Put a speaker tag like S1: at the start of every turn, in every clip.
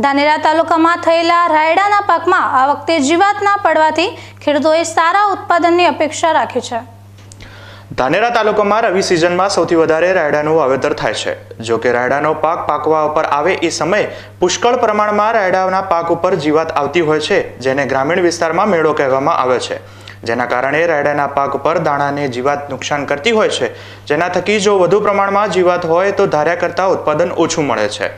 S1: ધાનેરા તાલુકામાં થયેલા રાયડાના પાકમાં આ વખતે જીવાત ના પડવાથી ખેડૂતોએ સારા ઉત્પાદનની અપેક્ષા રાખી છે।
S2: ધાનેરા તાલુકામાં રવિ સિઝનમાં સૌથી વધારે રાયડાનું વાવેતર થાય છે। જો કે રાયડાનો પાક પાકવા ઉપર આવે એ સમયે પુષ્કળ પ્રમાણમાં રાયડાના પાક ઉપર જીવાત આવતી હોય છે, જેને ગ્રામીણ વિસ્તારમાં મેળો કહેવામાં આવે છે, જેના કારણે રાયડાના પાક ઉપર દાણાને જીવાત નુકસાન કરતી હોય છે, જેના થકી જો વધુ પ્રમાણમાં જીવાત હોય તો ધાર્યા કરતાં ઉત્પાદન ઓછું મળે છે।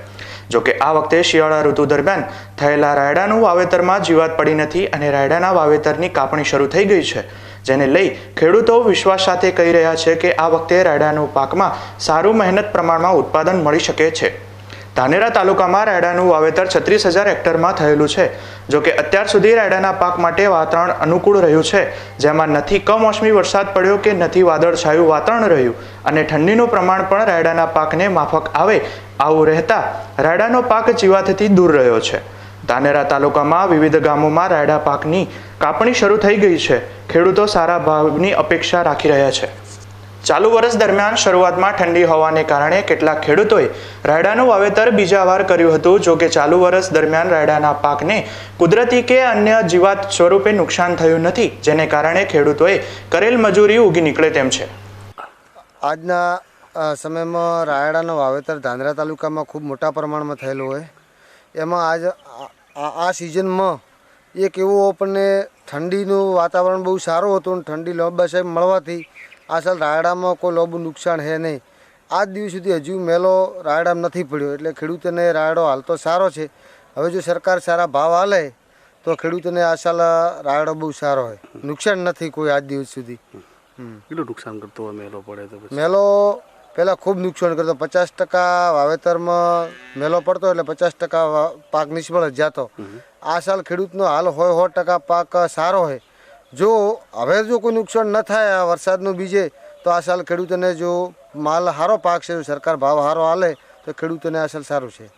S2: જો કે આ વખતે શિયાળા ઋતુ દરમિયાન થયેલા રાયડાનું વાવેતરમાં જીવાત પડી નથી અને રાયડાના વાવેતરની કાપણી શરૂ થઈ ગઈ છે, જેને લઈ ખેડૂતો વિશ્વાસ સાથે કહી રહ્યા છે કે આ વખતે રાયડાના પાકમાં સારું મહેનત પ્રમાણમાં ઉત્પાદન મળી શકે છે। ધાનેરા તાલુકામાં રાયડાનું વાવેતર 36,000 હેક્ટરમાં થયેલું છે। જો કે અત્યાર સુધી રાયડાના પાક માટે વાતાવરણ અનુકૂળ રહ્યું છે, જેમાં નથી કમોસમી વરસાદ પડ્યો કે નથી વાદળછાયું વાતાવરણ રહ્યું અને ઠંડીનું પ્રમાણ પણ રાયડાના પાકને માફક આવે આવું રહેતા રાયડાનો પાક જીવાતથી દૂર રહ્યો છે। ધાનેરા તાલુકામાં વિવિધ ગામોમાં રાયડા પાકની કાપણી શરૂ થઈ ગઈ છે। ખેડૂતો સારા ભાવની અપેક્ષા રાખી રહ્યા છે। ચાલુ વર્ષ દરમિયાન શરૂઆતમાં ઠંડી હોવાને કારણે કેટલાક ખેડૂતોએ રાયડાનું વાવેતર બીજા વાર કર્યું હતું। જો કે ચાલુ વર્ષ દરમિયાન રાયડાના પાકને કુદરતી કે અન્ય જીવાત સ્વરૂપે નુકસાન થયું નથી, જેને કારણે ખેડૂતોએ કરેલ મજૂરી ઉગી નીકળે તેમ છે।
S3: આજના સમયમાં રાયડાનું વાવેતર ધાનેરા તાલુકામાં ખૂબ મોટા પ્રમાણમાં થયેલું હોય। એમાં આ સિઝનમાં એક એવું આપણને ઠંડીનું વાતાવરણ બહુ સારું હતું, ઠંડી લાંબા સમય મળવાથી આ સાલ રાયડામાં કોઈ લાંબુ નુકસાન છે નહીં। આજ દિવસ સુધી હજુ મેલો રાયડામાં નથી પડ્યો, એટલે ખેડૂતોને રાયડો હાલ તો સારો છે। હવે જો સરકાર સારા ભાવ હાલે તો ખેડૂતોને આ સાલ રાયડો બહુ સારો હોય, નુકસાન નથી કોઈ આજ દિવસ સુધી।
S4: કેટલું નુકસાન કરતો હોય મેલો પડે તો?
S3: મેલો પહેલાં ખૂબ નુકસાન કરતો, 50% વાવેતરમાં મેલો પડતો એટલે 50% પાક નિષ્ફળ જ જતો। આ સાલ ખેડૂતનો હાલ 100% પાક સારો હોય। જો હવે જો કોઈ નુકસાન ન થાય આ વરસાદનું બીજે તો આ સાલ ખેડૂતોને જો માલ સારો પાક છે, સરકાર ભાવ સારો હાલે તો ખેડૂતોને આ સાલ સારું છે।